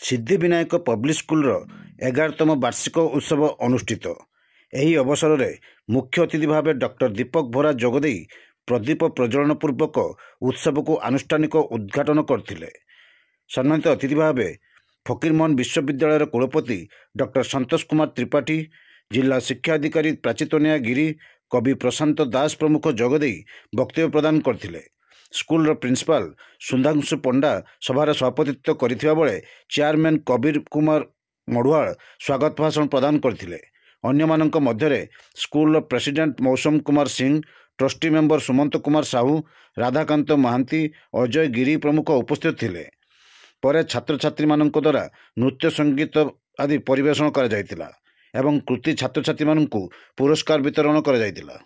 Siddhivinayak public school 11तम वार्षिक उत्सव अनुष्ठित। ଏହି ଅବସରରେ मुख्य अतिथि भाव डॉक्टर दीपक भोरा जोगदे प्रदीप प्रज्वलन पूर्वक उत्सव को आनुष्ठानिक उद्घाटन करथिले। सम्मानित अतिथि भाव फकीरमोहन विश्वविद्यालय कुलपति डॉक्टर संतोष कुमार त्रिपाठी, जिला शिक्षा अधिकारी प्राचितनिया गिरी, कवि प्रशांत दास प्रमुख जोगदे वक्तव्य प्रदान करथिले। स्कूल प्रिंसिपाल सुधांशु पंडा सभार सभापतित्व करथिबा बेले चेयरमैन कबीर कुमार मढ़ुआल स्वागत भाषण प्रदान करथिले। अन्यमानंक मध्यरे स्कूल प्रेसिडेंट मौसम कुमार सिंह, ट्रस्टी मेंबर सुमंत कुमार साहू, राधाकांत महांती, अजय गिरी प्रमुख उपस्थित थिले। पर छात्र छात्री मानक द्वारा नृत्य संगीत आदि परिवेषण करा जायतिला एवं कृति छात्र छात्री मानकु पुरस्कार वितरण करा जायतिला।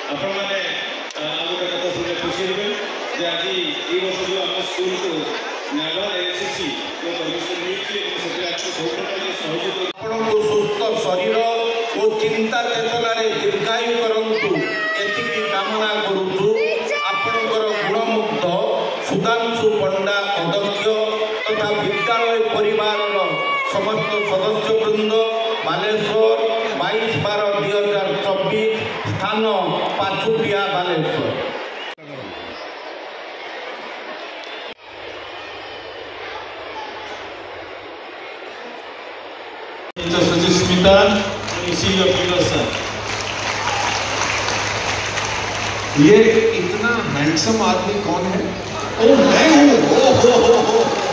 आपण माने गोटे कथा शुणे खुशी हे जे आज ये वर्ष जो आम स्कूल को नागल एसएससी जो परमिशन मिलछि से आपको बहुत प्रकार सहयोग आपण को सुस्थ शरीर और चिंता चेतना रे दीर्घायु करंतु एतिकी कामना करूछु। आपणकर गुणमुग्ध सुधांशु पंडा अध्यक्ष तथा विद्यालय परिवार समस्त सदस्यवृंद बालेश्वर 22/12/2024 स्थान पाछुटिया बालेश्वर। स्मिता ये इतना हैंडसम आदमी कौन है? ओ मैं हूँ।